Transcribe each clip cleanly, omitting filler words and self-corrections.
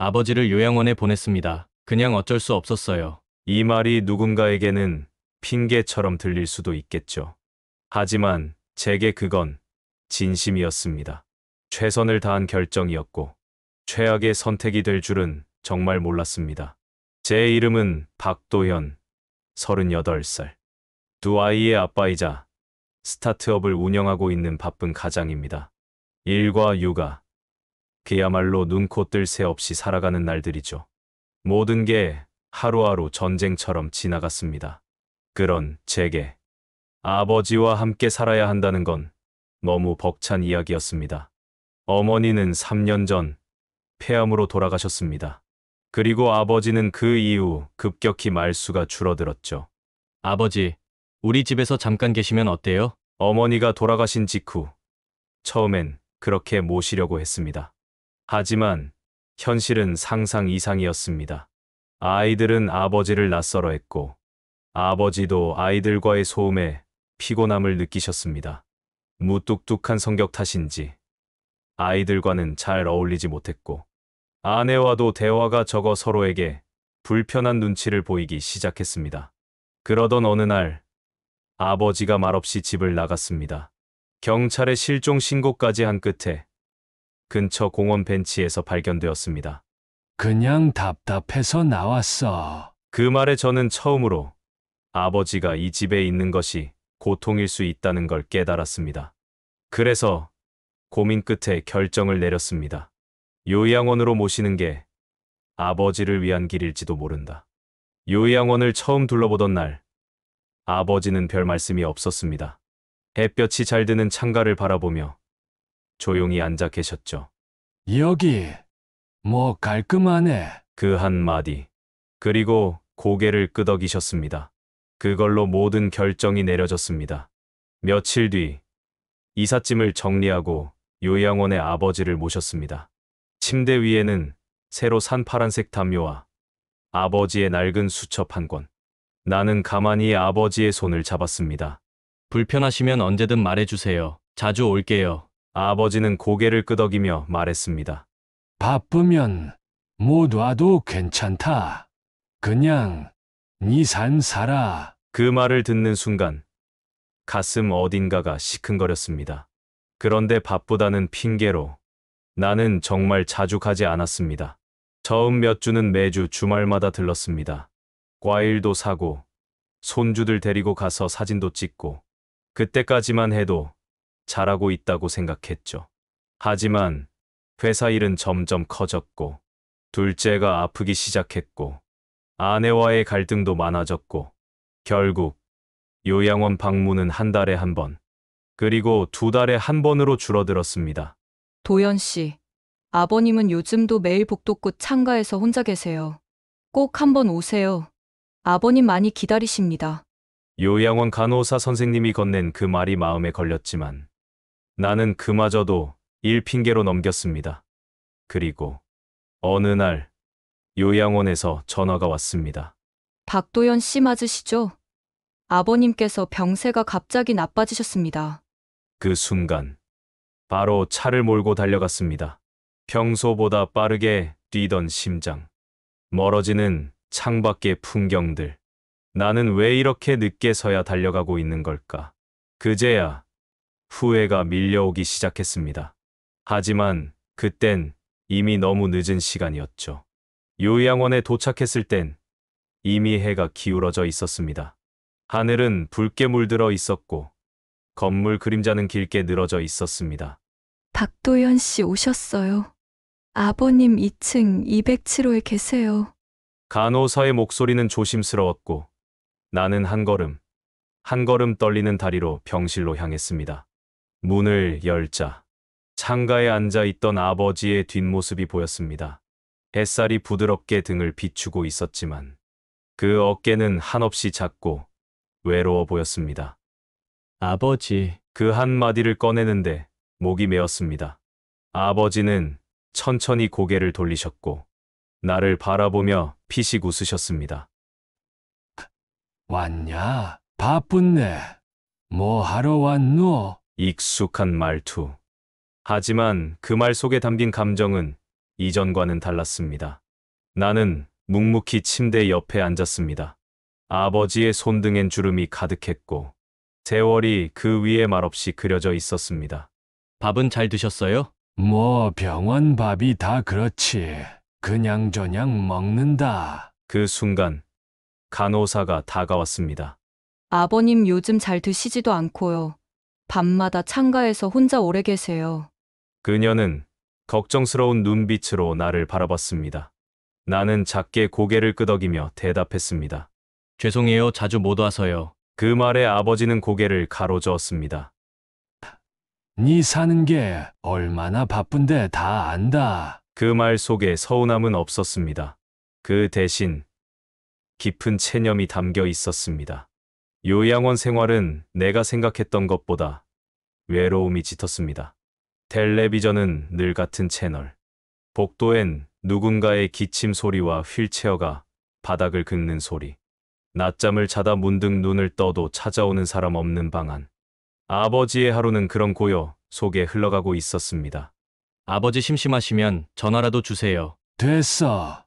아버지를 요양원에 보냈습니다. 그냥 어쩔 수 없었어요. 이 말이 누군가에게는 핑계처럼 들릴 수도 있겠죠. 하지만 제게 그건 진심이었습니다. 최선을 다한 결정이었고 최악의 선택이 될 줄은 정말 몰랐습니다. 제 이름은 박도현, 38살. 두 아이의 아빠이자 스타트업을 운영하고 있는 바쁜 가장입니다. 일과 육아, 그야말로 눈코 뜰 새 없이 살아가는 날들이죠. 모든 게 하루하루 전쟁처럼 지나갔습니다. 그런 제게 아버지와 함께 살아야 한다는 건 너무 벅찬 이야기였습니다. 어머니는 3년 전 폐암으로 돌아가셨습니다. 그리고 아버지는 그 이후 급격히 말수가 줄어들었죠. 아버지, 우리 집에서 잠깐 계시면 어때요? 어머니가 돌아가신 직후 처음엔 그렇게 모시려고 했습니다. 하지만 현실은 상상 이상이었습니다. 아이들은 아버지를 낯설어 했고 아버지도 아이들과의 소음에 피곤함을 느끼셨습니다. 무뚝뚝한 성격 탓인지 아이들과는 잘 어울리지 못했고 아내와도 대화가 적어 서로에게 불편한 눈치를 보이기 시작했습니다. 그러던 어느 날 아버지가 말없이 집을 나갔습니다. 경찰에 실종 신고까지 한 끝에 근처 공원 벤치에서 발견되었습니다. 그냥 답답해서 나왔어. 그 말에 저는 처음으로 아버지가 이 집에 있는 것이 고통일 수 있다는 걸 깨달았습니다. 그래서 고민 끝에 결정을 내렸습니다. 요양원으로 모시는 게 아버지를 위한 길일지도 모른다. 요양원을 처음 둘러보던 날, 아버지는 별 말씀이 없었습니다. 햇볕이 잘 드는 창가를 바라보며 조용히 앉아 계셨죠. 여기, 뭐 깔끔하네. 그 한마디. 그리고 고개를 끄덕이셨습니다. 그걸로 모든 결정이 내려졌습니다. 며칠 뒤, 이삿짐을 정리하고 요양원에 아버지를 모셨습니다. 침대 위에는 새로 산 파란색 담요와 아버지의 낡은 수첩 한 권. 나는 가만히 아버지의 손을 잡았습니다. 불편하시면 언제든 말해주세요. 자주 올게요. 아버지는 고개를 끄덕이며 말했습니다. 바쁘면 못 와도 괜찮다. 그냥 네 삶 살아. 그 말을 듣는 순간 가슴 어딘가가 시큰거렸습니다. 그런데 바쁘다는 핑계로 나는 정말 자주 가지 않았습니다. 처음 몇 주는 매주 주말마다 들렀습니다. 과일도 사고 손주들 데리고 가서 사진도 찍고 그때까지만 해도 잘하고 있다고 생각했죠. 하지만 회사 일은 점점 커졌고 둘째가 아프기 시작했고 아내와의 갈등도 많아졌고 결국 요양원 방문은 한 달에 한 번, 그리고 두 달에 한 번으로 줄어들었습니다. 도연 씨, 아버님은 요즘도 매일 복도끝 창가에서 혼자 계세요. 꼭 한번 오세요. 아버님 많이 기다리십니다. 요양원 간호사 선생님이 건넨 그 말이 마음에 걸렸지만 나는 그마저도 일 핑계로 넘겼습니다. 그리고 어느 날 요양원에서 전화가 왔습니다. 박도연 씨 맞으시죠? 아버님께서 병세가 갑자기 나빠지셨습니다. 그 순간 바로 차를 몰고 달려갔습니다. 평소보다 빠르게 뛰던 심장, 멀어지는 창밖의 풍경들. 나는 왜 이렇게 늦게서야 달려가고 있는 걸까? 그제야 후회가 밀려오기 시작했습니다. 하지만 그땐 이미 너무 늦은 시간이었죠. 요양원에 도착했을 땐 이미 해가 기울어져 있었습니다. 하늘은 붉게 물들어 있었고 건물 그림자는 길게 늘어져 있었습니다. 박도연 씨 오셨어요. 아버님 2층 207호에 계세요. 간호사의 목소리는 조심스러웠고 나는 한 걸음 떨리는 다리로 병실로 향했습니다. 문을 열자 창가에 앉아 있던 아버지의 뒷모습이 보였습니다. 햇살이 부드럽게 등을 비추고 있었지만 그 어깨는 한없이 작고 외로워 보였습니다. 아버지, 그 한마디를 꺼내는데 목이 메었습니다. 아버지는 천천히 고개를 돌리셨고 나를 바라보며 피식 웃으셨습니다. 왔냐? 바쁜네. 뭐 하러 왔노? 익숙한 말투. 하지만 그 말 속에 담긴 감정은 이전과는 달랐습니다. 나는 묵묵히 침대 옆에 앉았습니다. 아버지의 손등엔 주름이 가득했고 세월이 그 위에 말없이 그려져 있었습니다. 밥은 잘 드셨어요? 뭐 병원 밥이 다 그렇지. 그냥저냥 먹는다. 그 순간 간호사가 다가왔습니다. 아버님 요즘 잘 드시지도 않고요. 밤마다 창가에서 혼자 오래 계세요. 그녀는 걱정스러운 눈빛으로 나를 바라봤습니다. 나는 작게 고개를 끄덕이며 대답했습니다. 죄송해요. 자주 못 와서요. 그 말에 아버지는 고개를 가로저었습니다. 네 사는 게 얼마나 바쁜데 다 안다. 그 말 속에 서운함은 없었습니다. 그 대신 깊은 체념이 담겨 있었습니다. 요양원 생활은 내가 생각했던 것보다 외로움이 짙었습니다. 텔레비전은 늘 같은 채널. 복도엔 누군가의 기침 소리와 휠체어가 바닥을 긁는 소리. 낮잠을 자다 문득 눈을 떠도 찾아오는 사람 없는 방안. 아버지의 하루는 그런 고요 속에 흘러가고 있었습니다. 아버지 심심하시면 전화라도 주세요. 됐어.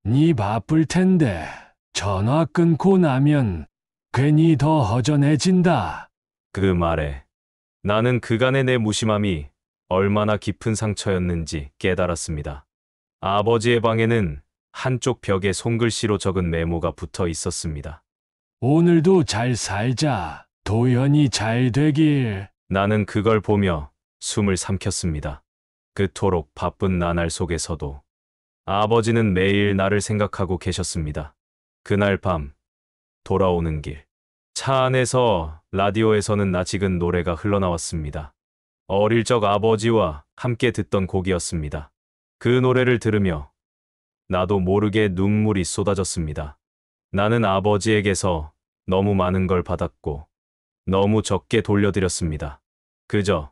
네 바쁠 텐데 전화 끊고 나면 괜히 더 허전해진다. 그 말에 나는 그간의 내 무심함이 얼마나 깊은 상처였는지 깨달았습니다. 아버지의 방에는 한쪽 벽에 손글씨로 적은 메모가 붙어 있었습니다. 오늘도 잘 살자. 도연이 잘 되길. 나는 그걸 보며 숨을 삼켰습니다. 그토록 바쁜 나날 속에서도 아버지는 매일 나를 생각하고 계셨습니다. 그날 밤, 돌아오는 길. 차 안에서 라디오에서는 낯익은 노래가 흘러나왔습니다. 어릴 적 아버지와 함께 듣던 곡이었습니다. 그 노래를 들으며 나도 모르게 눈물이 쏟아졌습니다. 나는 아버지에게서 너무 많은 걸 받았고 너무 적게 돌려드렸습니다. 그저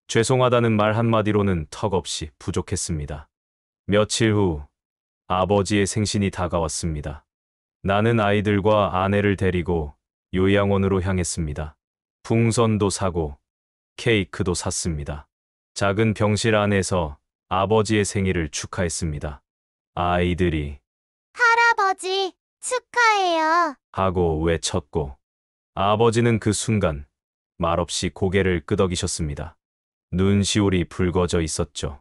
죄송하다는 말 한마디로는 턱없이 부족했습니다. 며칠 후 아버지의 생신이 다가왔습니다. 나는 아이들과 아내를 데리고 요양원으로 향했습니다. 풍선도 사고 케이크도 샀습니다. 작은 병실 안에서 아버지의 생일을 축하했습니다. 아이들이 할아버지, 축하해요. 하고 외쳤고 아버지는 그 순간 말없이 고개를 끄덕이셨습니다. 눈시울이 붉어져 있었죠.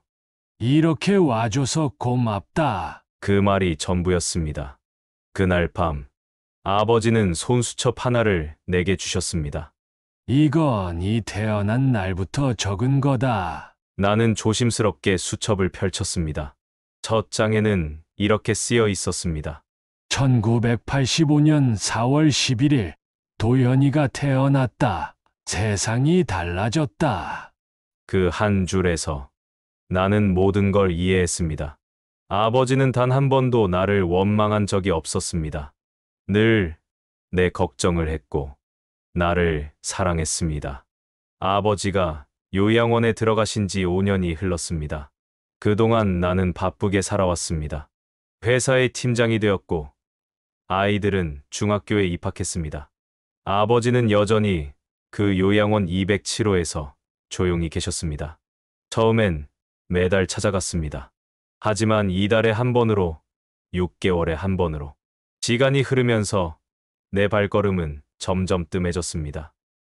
이렇게 와줘서 고맙다. 그 말이 전부였습니다. 그날 밤 아버지는 손수첩 하나를 내게 주셨습니다. 이건 이 태어난 날부터 적은 거다. 나는 조심스럽게 수첩을 펼쳤습니다. 첫 장에는 이렇게 쓰여 있었습니다. 1985년 4월 11일 도연이가 태어났다. 세상이 달라졌다. 그 한 줄에서 나는 모든 걸 이해했습니다. 아버지는 단 한 번도 나를 원망한 적이 없었습니다. 늘 내 걱정을 했고 나를 사랑했습니다. 아버지가 요양원에 들어가신 지 5년이 흘렀습니다. 그동안 나는 바쁘게 살아왔습니다. 회사의 팀장이 되었고 아이들은 중학교에 입학했습니다. 아버지는 여전히 그 요양원 207호에서 조용히 계셨습니다. 처음엔 매달 찾아갔습니다. 하지만 이달에 한 번으로, 6개월에 한 번으로. 시간이 흐르면서 내 발걸음은 점점 뜸해졌습니다.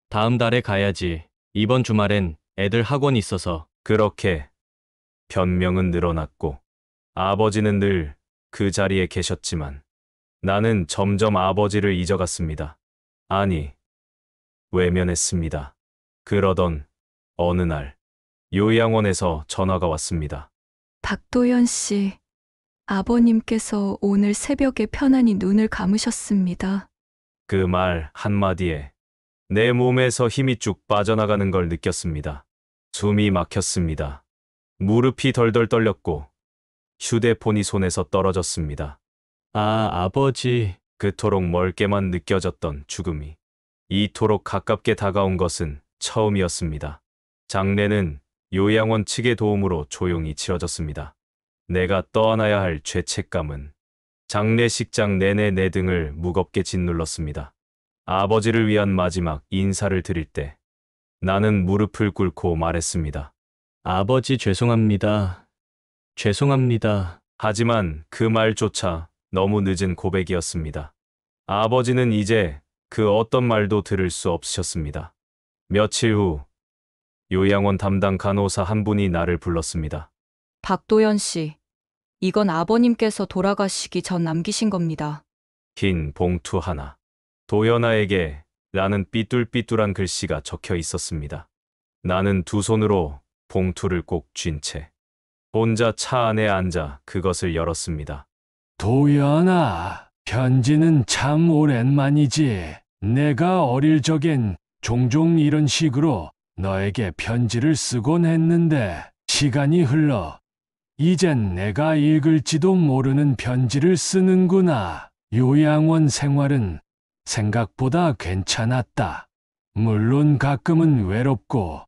다음 달에 가야지. 이번 주말엔 애들 학원 있어서. 그렇게 변명은 늘어났고 아버지는 늘 그 자리에 계셨지만 나는 점점 아버지를 잊어갔습니다. 아니, 외면했습니다. 그러던 어느 날 요양원에서 전화가 왔습니다. 박도연 씨, 아버님께서 오늘 새벽에 편안히 눈을 감으셨습니다. 그 말 한마디에 내 몸에서 힘이 쭉 빠져나가는 걸 느꼈습니다. 숨이 막혔습니다. 무릎이 덜덜 떨렸고 휴대폰이 손에서 떨어졌습니다. 아, 아버지. 그토록 멀게만 느껴졌던 죽음이 이토록 가깝게 다가온 것은 처음이었습니다. 장례는 요양원 측의 도움으로 조용히 치러졌습니다. 내가 떠안아야 할 죄책감은 장례식장 내내 내 등을 무겁게 짓눌렀습니다. 아버지를 위한 마지막 인사를 드릴 때 나는 무릎을 꿇고 말했습니다. 아버지 죄송합니다. 죄송합니다. 하지만 그 말조차 너무 늦은 고백이었습니다. 아버지는 이제 그 어떤 말도 들을 수 없으셨습니다. 며칠 후 요양원 담당 간호사 한 분이 나를 불렀습니다. 박도연 씨, 이건 아버님께서 돌아가시기 전 남기신 겁니다. 흰 봉투 하나. 도연아에게 라는 삐뚤삐뚤한 글씨가 적혀 있었습니다. 나는 두 손으로 봉투를 꼭 쥔 채 혼자 차 안에 앉아 그것을 열었습니다. 도연아, 편지는 참 오랜만이지. 내가 어릴 적엔 종종 이런 식으로 너에게 편지를 쓰곤 했는데 시간이 흘러 이젠 내가 읽을지도 모르는 편지를 쓰는구나. 요양원 생활은 생각보다 괜찮았다. 물론 가끔은 외롭고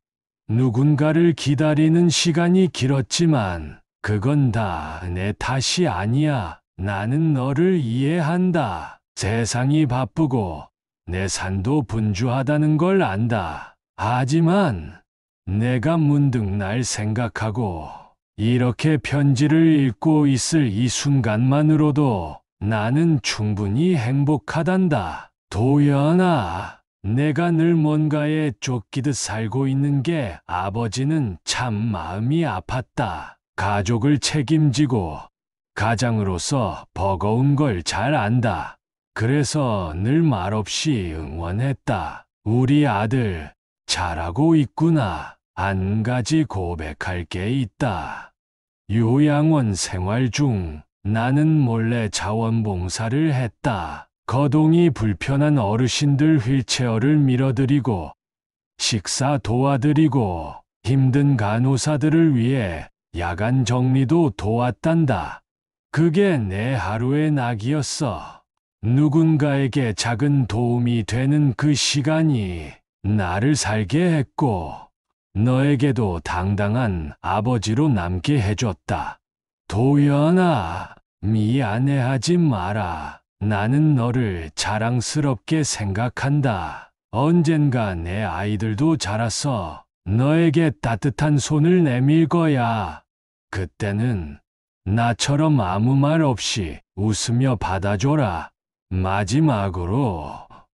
누군가를 기다리는 시간이 길었지만 그건 다 내 탓이 아니야. 나는 너를 이해한다. 세상이 바쁘고 내 삶도 분주하다는 걸 안다. 하지만 내가 문득 날 생각하고 이렇게 편지를 읽고 있을 이 순간만으로도 나는 충분히 행복하단다. 도연아, 내가 늘 뭔가에 쫓기듯 살고 있는 게 아버지는 참 마음이 아팠다. 가족을 책임지고 가장으로서 버거운 걸 잘 안다. 그래서 늘 말없이 응원했다. 우리 아들 잘하고 있구나. 한 가지 고백할 게 있다. 요양원 생활 중 나는 몰래 자원봉사를 했다. 거동이 불편한 어르신들 휠체어를 밀어드리고 식사 도와드리고 힘든 간호사들을 위해 야간 정리도 도왔단다. 그게 내 하루의 낙이었어. 누군가에게 작은 도움이 되는 그 시간이 나를 살게 했고 너에게도 당당한 아버지로 남게 해줬다. 도연아, 미안해하지 마라. 나는 너를 자랑스럽게 생각한다. 언젠가 내 아이들도 자라서 너에게 따뜻한 손을 내밀 거야. 그때는 나처럼 아무 말 없이 웃으며 받아줘라. 마지막으로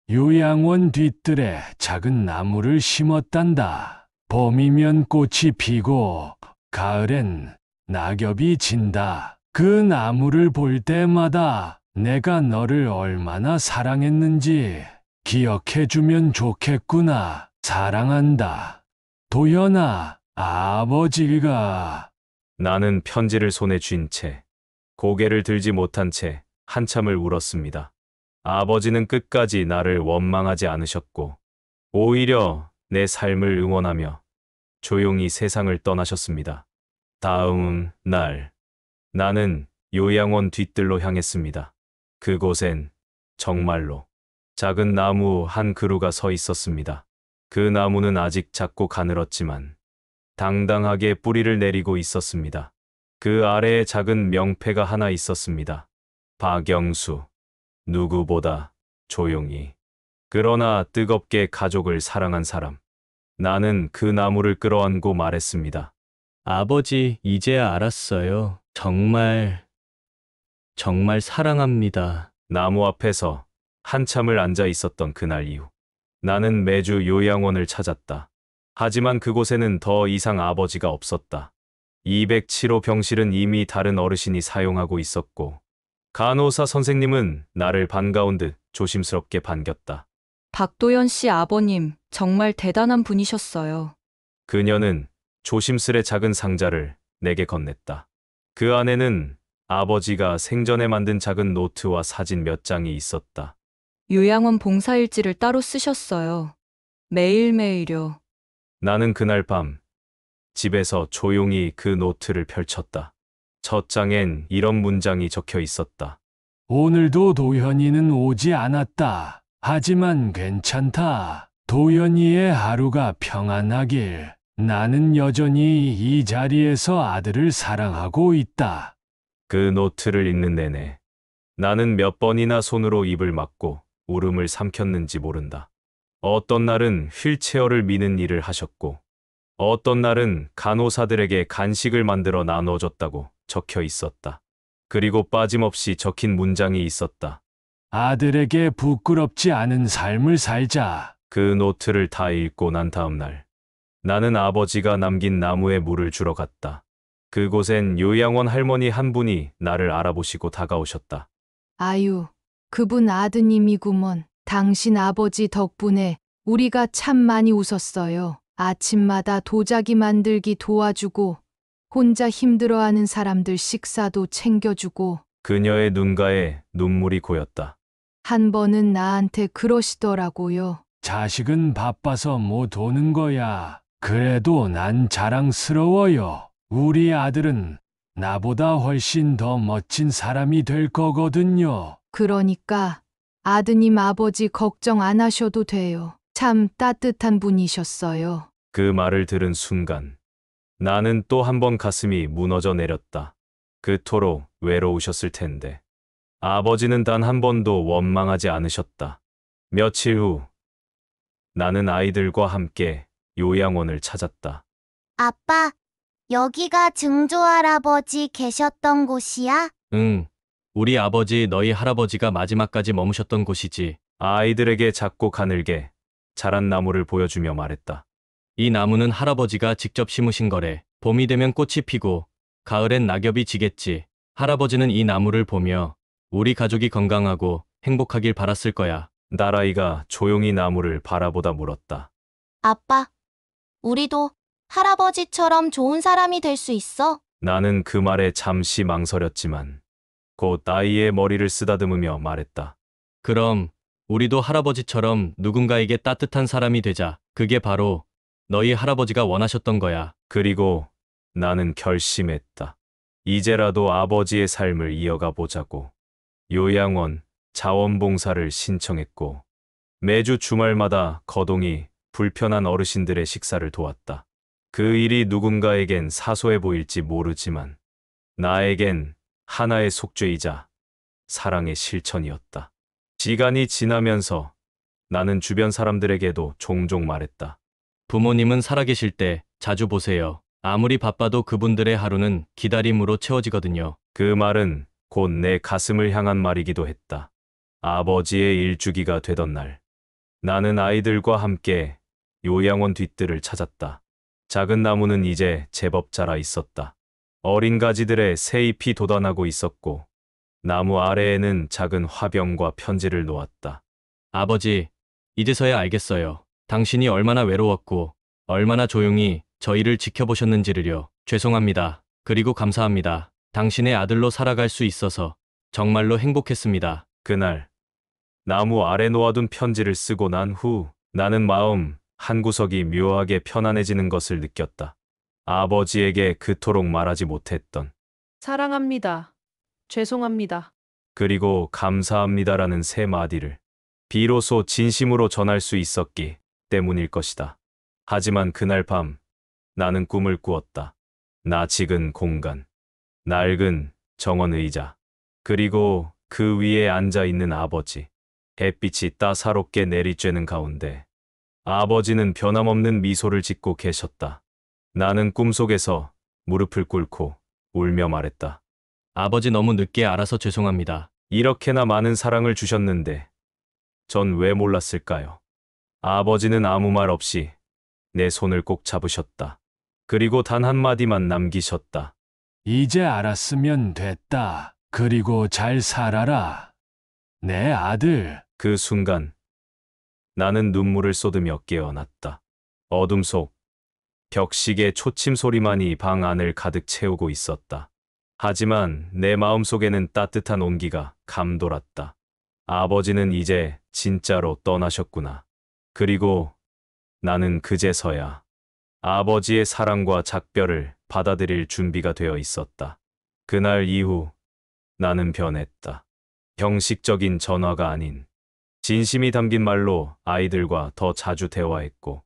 요양원 뒤뜰에 작은 나무를 심었단다. 봄이면 꽃이 피고 가을엔 낙엽이 진다. 그 나무를 볼 때마다 내가 너를 얼마나 사랑했는지 기억해주면 좋겠구나. 사랑한다. 도연아, 아버지가. 나는 편지를 손에 쥔 채 고개를 들지 못한 채 한참을 울었습니다. 아버지는 끝까지 나를 원망하지 않으셨고 오히려 내 삶을 응원하며 조용히 세상을 떠나셨습니다. 다음 날 나는 요양원 뒤뜰로 향했습니다. 그곳엔 정말로 작은 나무 한 그루가 서 있었습니다. 그 나무는 아직 작고 가늘었지만 당당하게 뿌리를 내리고 있었습니다. 그 아래에 작은 명패가 하나 있었습니다. 박영수. 누구보다 조용히 그러나 뜨겁게 가족을 사랑한 사람. 나는 그 나무를 끌어안고 말했습니다. 아버지, 이제야 알았어요. 정말 사랑합니다. 나무 앞에서 한참을 앉아 있었던 그날 이후 나는 매주 요양원을 찾았다. 하지만 그곳에는 더 이상 아버지가 없었다. 207호 병실은 이미 다른 어르신이 사용하고 있었고 간호사 선생님은 나를 반가운 듯 조심스럽게 반겼다. 박도연 씨 아버님, 정말 대단한 분이셨어요. 그녀는 조심스레 작은 상자를 내게 건넸다. 그 안에는 아버지가 생전에 만든 작은 노트와 사진 몇 장이 있었다. 요양원 봉사일지를 따로 쓰셨어요. 매일매일요. 나는 그날 밤 집에서 조용히 그 노트를 펼쳤다. 첫 장엔 이런 문장이 적혀 있었다. 오늘도 도현이는 오지 않았다. 하지만 괜찮다. 도현이의 하루가 평안하길. 나는 여전히 이 자리에서 아들을 사랑하고 있다. 그 노트를 읽는 내내 나는 몇 번이나 손으로 입을 막고 울음을 삼켰는지 모른다. 어떤 날은 휠체어를 미는 일을 하셨고 어떤 날은 간호사들에게 간식을 만들어 나눠줬다고 적혀 있었다. 그리고 빠짐없이 적힌 문장이 있었다. 아들에게 부끄럽지 않은 삶을 살자. 그 노트를 다 읽고 난 다음 날, 나는 아버지가 남긴 나무에 물을 주러 갔다. 그곳엔 요양원 할머니 한 분이 나를 알아보시고 다가오셨다. 아유, 그분 아드님이구먼. 당신 아버지 덕분에 우리가 참 많이 웃었어요. 아침마다 도자기 만들기 도와주고, 혼자 힘들어하는 사람들 식사도 챙겨주고, 그녀의 눈가에 눈물이 고였다. 한 번은 나한테 그러시더라고요. 자식은 바빠서 못 오는 거야. 그래도 난 자랑스러워요. 우리 아들은 나보다 훨씬 더 멋진 사람이 될 거거든요. 그러니까 아드님 아버지 걱정 안 하셔도 돼요. 참 따뜻한 분이셨어요. 그 말을 들은 순간, 나는 또 한 번 가슴이 무너져 내렸다. 그토록 외로우셨을 텐데. 아버지는 단 한 번도 원망하지 않으셨다. 며칠 후, 나는 아이들과 함께 요양원을 찾았다. 아빠, 여기가 증조할아버지 계셨던 곳이야? 응. 우리 아버지 너희 할아버지가 마지막까지 머무셨던 곳이지. 아이들에게 작고 가늘게 자란 나무를 보여주며 말했다. 이 나무는 할아버지가 직접 심으신 거래. 봄이 되면 꽃이 피고 가을엔 낙엽이 지겠지. 할아버지는 이 나무를 보며 우리 가족이 건강하고 행복하길 바랐을 거야. 딸아이가 조용히 나무를 바라보다 물었다. 아빠, 우리도 할아버지처럼 좋은 사람이 될 수 있어? 나는 그 말에 잠시 망설였지만 곧 아이의 머리를 쓰다듬으며 말했다. 그럼 우리도 할아버지처럼 누군가에게 따뜻한 사람이 되자. 그게 바로 너희 할아버지가 원하셨던 거야. 그리고 나는 결심했다. 이제라도 아버지의 삶을 이어가 보자고. 요양원, 자원봉사를 신청했고 매주 주말마다 거동이 불편한 어르신들의 식사를 도왔다. 그 일이 누군가에겐 사소해 보일지 모르지만 나에겐 하나의 속죄이자 사랑의 실천이었다. 시간이 지나면서 나는 주변 사람들에게도 종종 말했다. 부모님은 살아계실 때 자주 보세요. 아무리 바빠도 그분들의 하루는 기다림으로 채워지거든요. 그 말은 곧 내 가슴을 향한 말이기도 했다. 아버지의 일주기가 되던 날, 나는 아이들과 함께 요양원 뒤뜰을 찾았다. 작은 나무는 이제 제법 자라 있었다. 어린 가지들의 새잎이 돋아나고 있었고 나무 아래에는 작은 화병과 편지를 놓았다. 아버지, 이제서야 알겠어요. 당신이 얼마나 외로웠고 얼마나 조용히 저희를 지켜보셨는지를요. 죄송합니다. 그리고 감사합니다. 당신의 아들로 살아갈 수 있어서 정말로 행복했습니다. 그날 나무 아래 놓아둔 편지를 쓰고 난 후 나는 마음 한구석이 묘하게 편안해지는 것을 느꼈다. 아버지에게 그토록 말하지 못했던 사랑합니다. 죄송합니다. 그리고 감사합니다라는 세 마디를 비로소 진심으로 전할 수 있었기 때문일 것이다. 하지만 그날 밤 나는 꿈을 꾸었다. 낯익은 공간, 낡은 정원 의자, 그리고 그 위에 앉아 있는 아버지. 햇빛이 따사롭게 내리쬐는 가운데 아버지는 변함없는 미소를 짓고 계셨다. 나는 꿈속에서 무릎을 꿇고 울며 말했다. 아버지 너무 늦게 알아서 죄송합니다. 이렇게나 많은 사랑을 주셨는데 전 왜 몰랐을까요? 아버지는 아무 말 없이 내 손을 꼭 잡으셨다. 그리고 단 한마디만 남기셨다. 이제 알았으면 됐다. 그리고 잘 살아라. 내 아들. 그 순간 나는 눈물을 쏟으며 깨어났다. 어둠 속 벽식의 초침 소리만이 방 안을 가득 채우고 있었다. 하지만 내 마음속에는 따뜻한 온기가 감돌았다. 아버지는 이제 진짜로 떠나셨구나. 그리고 나는 그제서야 아버지의 사랑과 작별을 받아들일 준비가 되어 있었다. 그날 이후 나는 변했다. 형식적인 전화가 아닌 진심이 담긴 말로 아이들과 더 자주 대화했고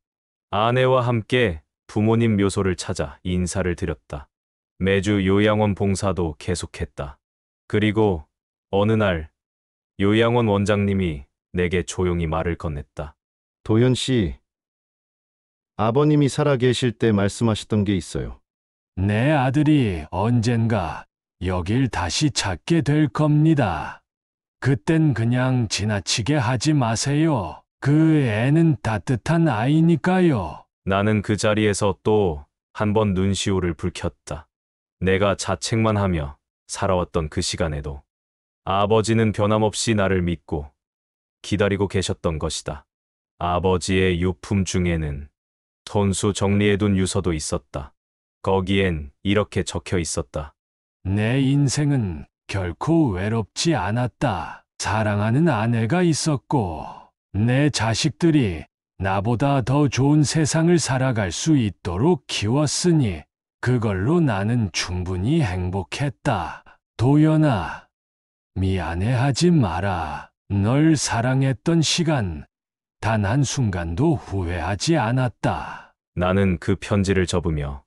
아내와 함께 부모님 묘소를 찾아 인사를 드렸다. 매주 요양원 봉사도 계속했다. 그리고 어느 날 요양원 원장님이 내게 조용히 말을 건넸다. 도현 씨, 아버님이 살아 계실 때 말씀하셨던 게 있어요. 내 아들이 언젠가 여길 다시 찾게 될 겁니다. 그땐 그냥 지나치게 하지 마세요. 그 애는 따뜻한 아이니까요. 나는 그 자리에서 또 한 번 눈시울을 붉혔다. 내가 자책만 하며 살아왔던 그 시간에도 아버지는 변함없이 나를 믿고 기다리고 계셨던 것이다. 아버지의 유품 중에는 손수 정리해둔 유서도 있었다. 거기엔 이렇게 적혀 있었다. 내 인생은 결코 외롭지 않았다. 사랑하는 아내가 있었고, 내 자식들이 나보다 더 좋은 세상을 살아갈 수 있도록 키웠으니, 그걸로 나는 충분히 행복했다. 도연아, 미안해하지 마라. 널 사랑했던 시간, 단 한순간도 후회하지 않았다. 나는 그 편지를 접으며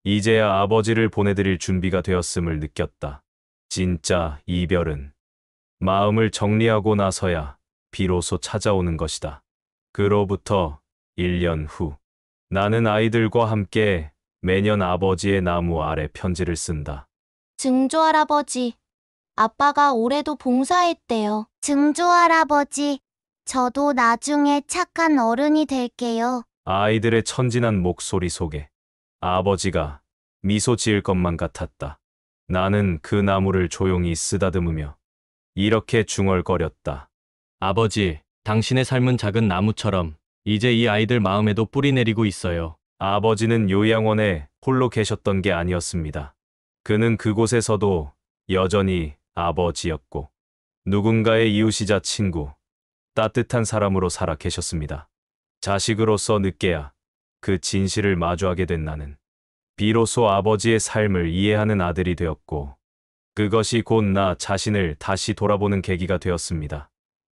이제야 아버지를 보내드릴 준비가 되었음을 느꼈다. 진짜 이별은 마음을 정리하고 나서야 비로소 찾아오는 것이다. 그로부터 1년 후, 나는 아이들과 함께 매년 아버지의 나무 아래 편지를 쓴다. 증조할아버지, 아빠가 올해도 봉사했대요. 증조할아버지, 저도 나중에 착한 어른이 될게요. 아이들의 천진한 목소리 속에 아버지가 미소 지을 것만 같았다. 나는 그 나무를 조용히 쓰다듬으며 이렇게 중얼거렸다. 아버지, 당신의 삶은 작은 나무처럼 이제 이 아이들 마음에도 뿌리 내리고 있어요. 아버지는 요양원에 홀로 계셨던 게 아니었습니다. 그는 그곳에서도 여전히 아버지였고 누군가의 이웃이자 친구, 따뜻한 사람으로 살아 계셨습니다. 자식으로서 늦게야 그 진실을 마주하게 된 나는 비로소 아버지의 삶을 이해하는 아들이 되었고 그것이 곧 나 자신을 다시 돌아보는 계기가 되었습니다.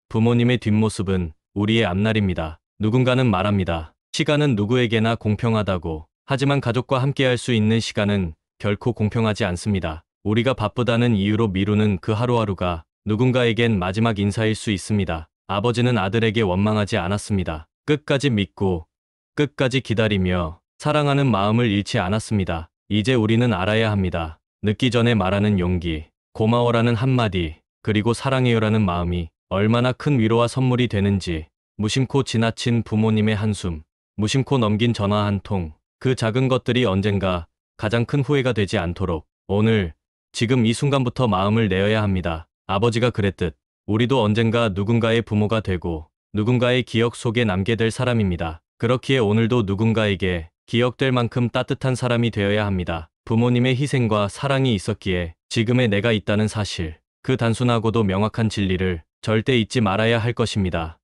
부모님의 뒷모습은 우리의 앞날입니다. 누군가는 말합니다. 시간은 누구에게나 공평하다고. 하지만 가족과 함께할 수 있는 시간은 결코 공평하지 않습니다. 우리가 바쁘다는 이유로 미루는 그 하루하루가 누군가에겐 마지막 인사일 수 있습니다. 아버지는 아들에게 원망하지 않았습니다. 끝까지 믿고 끝까지 기다리며 사랑하는 마음을 잃지 않았습니다. 이제 우리는 알아야 합니다. 늦기 전에 말하는 용기, 고마워라는 한마디, 그리고 사랑해요라는 마음이 얼마나 큰 위로와 선물이 되는지. 무심코 지나친 부모님의 한숨, 무심코 넘긴 전화 한 통, 그 작은 것들이 언젠가 가장 큰 후회가 되지 않도록 오늘, 지금 이 순간부터 마음을 내어야 합니다. 아버지가 그랬듯 우리도 언젠가 누군가의 부모가 되고 누군가의 기억 속에 남게 될 사람입니다. 그렇기에 오늘도 누군가에게 기억될 만큼 따뜻한 사람이 되어야 합니다. 부모님의 희생과 사랑이 있었기에 지금의 내가 있다는 사실, 그 단순하고도 명확한 진리를 절대 잊지 말아야 할 것입니다.